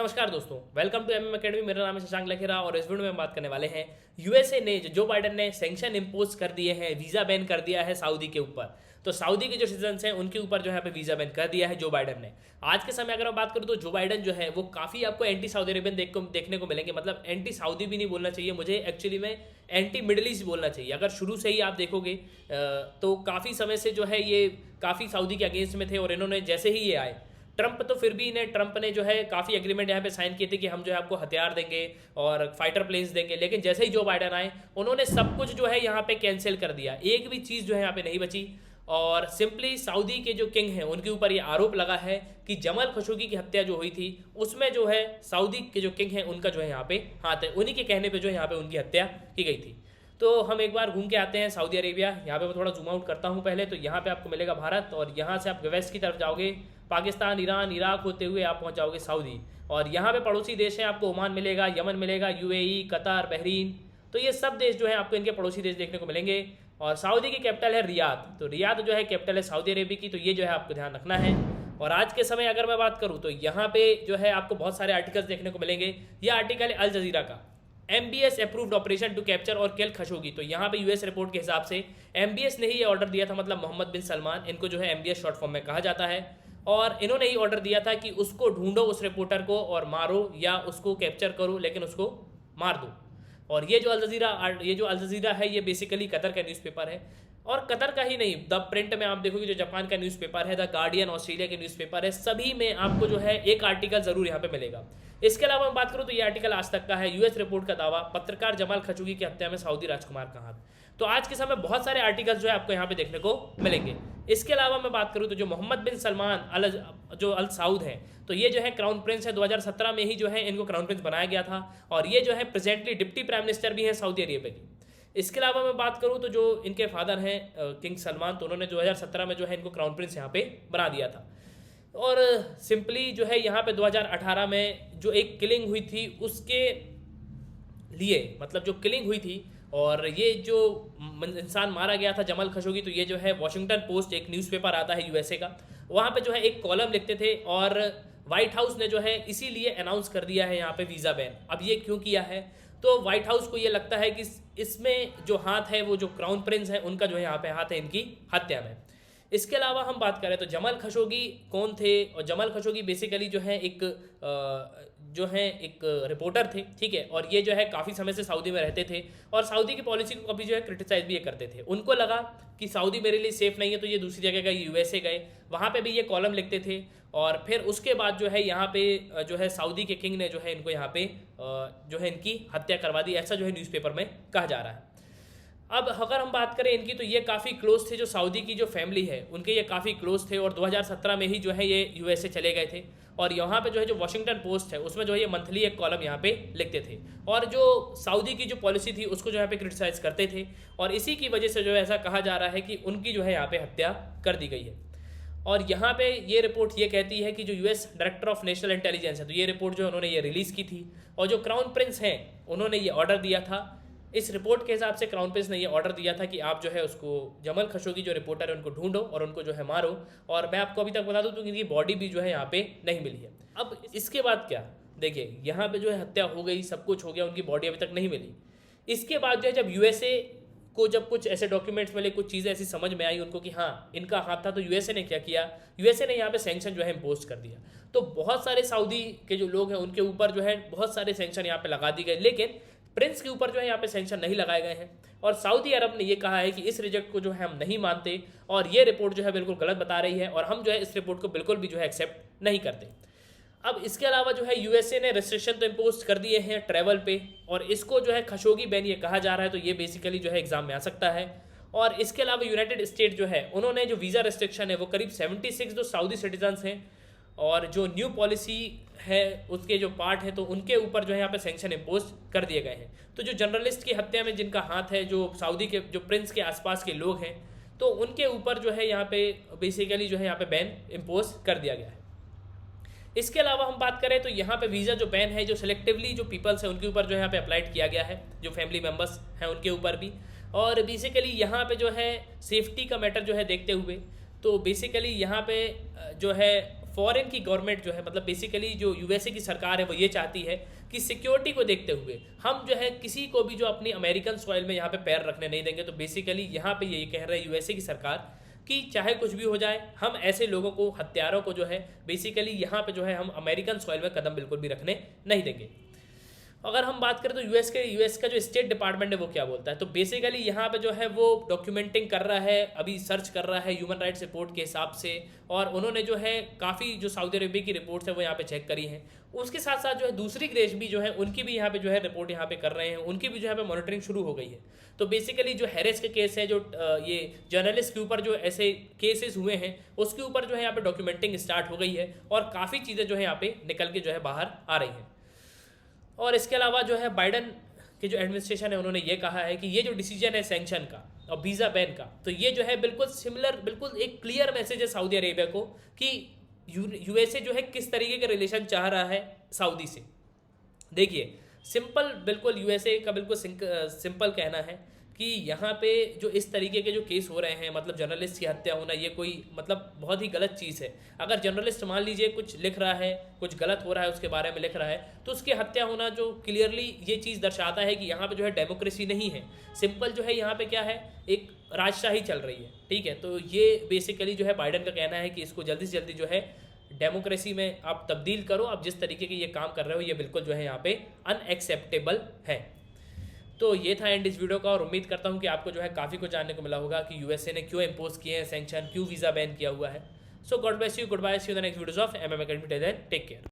नमस्कार दोस्तों, welcome to MM academy. मेरा नाम है शशांक लखेरा और इस वीडियो में हम बात करने वाले हैं यूएसए ने जो बाइडेन ने सैंक्शन इम्पोज कर दिए हैं, वीज़ा बैन कर दिया है सऊदी के ऊपर। तो सऊदी के जो सिटीजन्स हैं उनके ऊपर जो है पे वीज़ा बैन कर दिया है जो बाइडेन ने। आज के समय अगर मैं बात करूँ तो जो बाइडेन जो है वो काफ़ी आपको एंटी सऊदी अरेबियन देखने को मिलेंगे। मतलब एंटी सऊदी भी नहीं बोलना चाहिए मुझे, एक्चुअली में एंटी मिडल ईस्ट बोलना चाहिए। अगर शुरू से ही आप देखोगे तो काफ़ी समय से जो है ये काफ़ी सऊदी के अगेंस्ट में थे और इन्होंने जैसे ही ये आए ट्रंप ने जो है काफ़ी एग्रीमेंट यहाँ पे साइन किए थे कि हम जो है आपको हथियार देंगे और फाइटर प्लेन्स देंगे। लेकिन जैसे ही जो बाइडेन आए उन्होंने सब कुछ जो है यहाँ पे कैंसिल कर दिया, एक भी चीज़ जो है यहाँ पे नहीं बची। और सिंपली सऊदी के जो किंग हैं उनके ऊपर ये आरोप लगा है कि जमाल खशोगी की हत्या जो हुई थी उसमें जो है सऊदी के जो किंग हैं उनका जो है यहाँ पे हाथ है, उन्हीं के कहने पर जो है यहाँ पे उनकी हत्या की गई थी। तो हम एक बार घूम के आते हैं सऊदी अरेबिया। यहाँ पे मैं थोड़ा जूम आउट करता हूँ पहले। तो यहाँ पे आपको मिलेगा भारत और यहाँ से आप वेस्ट की तरफ जाओगे, पाकिस्तान, ईरान, इराक होते हुए आप पहुँच जाओगे सऊदी। और यहाँ पे पड़ोसी देश हैं, आपको ओमान मिलेगा, यमन मिलेगा, यूएई, कतर, बहरीन। तो ये सब देश जो है आपको इनके पड़ोसी देश देखने को मिलेंगे। और सऊदी की कैपिटल है रियाद। तो रियाद जो है कैपिटल है सऊदी अरेबिया की। तो ये जो है आपको ध्यान रखना है। और आज के समय अगर मैं बात करूँ तो यहाँ पे जो है आपको बहुत सारे आर्टिकल्स देखने को मिलेंगे। यह आर्टिकल है अल जजीरा का, MBS approved operation to capture और किल खशोगी। तो यहाँ पे यूएस रिपोर्ट के हिसाब से MBS ने ही ये ऑर्डर दिया था, मतलब मोहम्मद बिन सलमान, इनको जो है MBS शॉर्ट फॉर्म में कहा जाता है। और इन्होंने ही ऑर्डर दिया था कि उसको ढूंढो, उस रिपोर्टर को, और मारो या उसको कैप्चर करो लेकिन उसको मार दो। और ये जो अल जजीरा है ये बेसिकली कतर का न्यूज़पेपर है। और कतर का ही नहीं, द प्रिंट में आप देखोगे जो जापान का न्यूज़पेपर है, द गार्डियन ऑस्ट्रेलिया के न्यूज़पेपर है, सभी में आपको जो है एक आर्टिकल जरूर यहाँ पे मिलेगा। इसके अलावा मैं बात करूँ तो ये आर्टिकल आज तक का है, यूएस रिपोर्ट का दावा, पत्रकार जमाल खशोगी की हत्या में सऊदी राजकुमार का हाथ। तो आज के समय बहुत सारे आर्टिकल्स जो है आपको यहाँ पे देखने को मिलेंगे। इसके अलावा मैं बात करूँ तो जो मोहम्मद बिन सलमान जो अल सऊद है, तो ये जो है क्राउन प्रिंस है। 2017 में ही जो है इनको क्राउन प्रिंस बनाया गया था। और ये जो है प्रेजेंटली डिप्टी प्राइम मिनिस्टर भी है सऊदी अरेबिया की। इसके अलावा मैं बात करूँ तो जो इनके फादर हैं किंग सलमान, तो उन्होंने 2017 में जो है इनको क्राउन प्रिंस यहाँ पे बना दिया था। और सिंपली जो है यहाँ पे 2018 में जो एक किलिंग हुई थी उसके लिए, मतलब जो किलिंग हुई थी और ये जो इंसान मारा गया था जमाल खशोगी, तो ये जो है वॉशिंगटन पोस्ट, एक न्यूज़पेपर आता है यूएसए का, वहाँ पे जो है एक कॉलम लिखते थे। और व्हाइट हाउस ने जो है इसीलिए अनाउंस कर दिया है यहाँ पे वीज़ा बैन। अब ये क्यों किया है, तो व्हाइट हाउस को ये लगता है कि इसमें जो हाथ है वो जो क्राउन प्रिंस है उनका जो है यहाँ पे हाथ है इनकी हत्या में। इसके अलावा हम बात करें तो जमाल खशोगी कौन थे, और जमाल खशोगी बेसिकली जो है एक रिपोर्टर थे, ठीक है। और ये जो है काफ़ी समय से सऊदी में रहते थे और सऊदी की पॉलिसी को कभी जो है क्रिटिसाइज भी ये करते थे। उनको लगा कि सऊदी मेरे लिए सेफ़ नहीं है, तो ये दूसरी जगह गए, यूएसए गए, वहाँ पे भी ये कॉलम लिखते थे। और फिर उसके बाद जो है यहाँ पे जो है सऊदी के किंग ने जो है इनको यहाँ पे जो है इनकी हत्या करवा दी, ऐसा जो है न्यूज़पेपर में कहा जा रहा है। अब अगर हम बात करें इनकी, तो ये काफ़ी क्लोज थे, जो सऊदी की जो फैमिली है उनके ये काफ़ी क्लोज थे। और 2017 में ही जो है ये यूएसए चले गए थे। और यहाँ पे जो है जो वॉशिंगटन पोस्ट है उसमें जो है ये मंथली एक कॉलम यहाँ पे लिखते थे और जो सऊदी की जो पॉलिसी थी उसको जो यहाँ पे क्रिटिसाइज करते थे। और इसी की वजह से जो है ऐसा कहा जा रहा है कि उनकी जो है यहाँ पे हत्या कर दी गई है। और यहाँ पे ये रिपोर्ट ये कहती है कि जो US director of national intelligence है, तो ये रिपोर्ट जो उन्होंने ये रिलीज़ की थी और जो क्राउन प्रिंस हैं उन्होंने ये ऑर्डर दिया था। इस रिपोर्ट के हिसाब से क्राउन प्रिंस ने ये ऑर्डर दिया था कि आप जो है उसको जमाल खशोगी जो रिपोर्टर है उनको ढूंढो और उनको जो है मारो। और मैं आपको अभी तक बता दूं तो इनकी बॉडी भी जो है यहाँ पे नहीं मिली है। अब इसके बाद क्या, देखिए यहाँ पे जो है हत्या हो गई, सब कुछ हो गया, उनकी बॉडी अभी तक नहीं मिली। इसके बाद जो है जब यूएसए को जब कुछ ऐसे डॉक्यूमेंट्स मिले, कुछ चीज़ें ऐसी समझ में आई उनको कि हाँ इनका हाथ था, तो यूएसए ने क्या किया, यूएसए ने यहाँ पे सैंक्शन जो है इम्पोज कर दिया। तो बहुत सारे सऊदी के जो लोग हैं उनके ऊपर जो है बहुत सारे सैंक्शन यहाँ पे लगा दिए गए, लेकिन प्रिंस के ऊपर जो है यहाँ पे सैंक्शन नहीं लगाए गए हैं। और सऊदी अरब ने ये कहा है कि इस रिजेक्ट को जो है हम नहीं मानते और ये रिपोर्ट जो है बिल्कुल गलत बता रही है और हम जो है इस रिपोर्ट को बिल्कुल भी जो है एक्सेप्ट नहीं करते। अब इसके अलावा जो है यूएसए ने रिस्ट्रिक्शन तो इम्पोज कर दिए हैं ट्रैवल पे, और इसको जो है खशोगी बैन ये कहा जा रहा है, तो ये बेसिकली जो है एग्जाम में आ सकता है। और इसके अलावा यूनाइटेड स्टेट जो है उन्होंने जो वीज़ा रिस्ट्रिक्शन है वो करीब 76 जो सऊदी सिटीजन्स हैं और जो न्यू पॉलिसी है उसके जो पार्ट है, तो उनके ऊपर जो है यहाँ पे सैंक्शन इम्पोज कर दिए गए हैं। तो जो जर्नलिस्ट की हत्या में जिनका हाथ है, जो सऊदी के जो प्रिंस के आसपास के लोग हैं, तो उनके ऊपर जो है यहाँ पे बेसिकली जो है यहाँ पे बैन इम्पोज कर दिया गया है। इसके अलावा हम बात करें तो यहाँ पे वीज़ा जो बैन है, जो सिलेक्टिवली जो पीपल्स हैं उनके ऊपर जो है यहाँ पे अप्लाइड किया गया है, जो फैमिली मेम्बर्स हैं उनके ऊपर भी। और बेसिकली यहाँ पे जो है सेफ्टी का मैटर जो है देखते हुए, तो बेसिकली यहाँ पे जो है फॉरेन की गवर्नमेंट जो है, मतलब बेसिकली जो यूएसए की सरकार है वो ये चाहती है कि सिक्योरिटी को देखते हुए हम जो है किसी को भी जो अपनी अमेरिकन सॉइल में यहाँ पे पैर रखने नहीं देंगे। तो बेसिकली यहाँ पे ये कह रहे हैं यूएसए की सरकार कि चाहे कुछ भी हो जाए, हम ऐसे लोगों को, हत्यारों को जो है बेसिकली यहाँ पे जो है हम अमेरिकन सॉइल में कदम बिल्कुल भी रखने नहीं देंगे। अगर हम बात करें तो यूएस का जो स्टेट डिपार्टमेंट है वो क्या बोलता है, तो बेसिकली यहाँ पे जो है वो डॉक्यूमेंटिंग कर रहा है, अभी सर्च कर रहा है ह्यूमन राइट्स रिपोर्ट के हिसाब से, और उन्होंने जो है काफ़ी जो सऊदी अरेबिया की रिपोर्ट्स है वो यहाँ पे चेक करी हैं। उसके साथ साथ जो है दूसरी देश भी जो है उनकी भी यहाँ पे जो है रिपोर्ट यहाँ पे कर रहे हैं, उनकी भी जो है मॉनिटरिंग शुरू हो गई है। तो बेसिकली जो हैरिस के केस है, जो ये जर्नलिस्ट के ऊपर जो ऐसे केसेस हुए हैं उसके ऊपर जो है यहाँ पे डॉक्यूमेंटिंग स्टार्ट हो गई है और काफ़ी चीज़ें जो है यहाँ पे निकल के जो है बाहर आ रही हैं। और इसके अलावा जो है बाइडन के जो एडमिनिस्ट्रेशन है उन्होंने ये कहा है कि ये जो डिसीजन है सैंक्शन का और वीज़ा बैन का, तो ये जो है बिल्कुल सिमिलर, बिल्कुल एक क्लियर मैसेज है सऊदी अरेबिया को कि यूएसए जो है किस तरीके के रिलेशन चाह रहा है सऊदी से। देखिए सिंपल, बिल्कुल यूएसए का बिल्कुल सिंपल कहना है कि यहाँ पे जो इस तरीके के जो केस हो रहे हैं, मतलब जर्नलिस्ट की हत्या होना, ये कोई मतलब बहुत ही गलत चीज़ है। अगर जर्नलिस्ट मान लीजिए कुछ लिख रहा है, कुछ गलत हो रहा है उसके बारे में लिख रहा है, तो उसकी हत्या होना जो क्लियरली ये चीज़ दर्शाता है कि यहाँ पे जो है डेमोक्रेसी नहीं है। सिंपल जो है यहाँ पे क्या है, एक राजशाही चल रही है, ठीक है। तो ये बेसिकली जो है बाइडन का कहना है कि इसको जल्दी से जल्दी जो है डेमोक्रेसी में आप तब्दील करो, आप जिस तरीके के ये काम कर रहे हो ये बिल्कुल जो है यहाँ पे अनएक्सेप्टेबल है। तो ये था एंड इस वीडियो का, और उम्मीद करता हूँ कि आपको जो है काफ़ी कुछ जानने को मिला होगा कि यूएसए ने क्यों इम्पोज किए हैं सैंक्शन, क्यों वीज़ा बैन किया हुआ है। So God bless you, goodbye, see you in the next videos of MM Academy. Take care.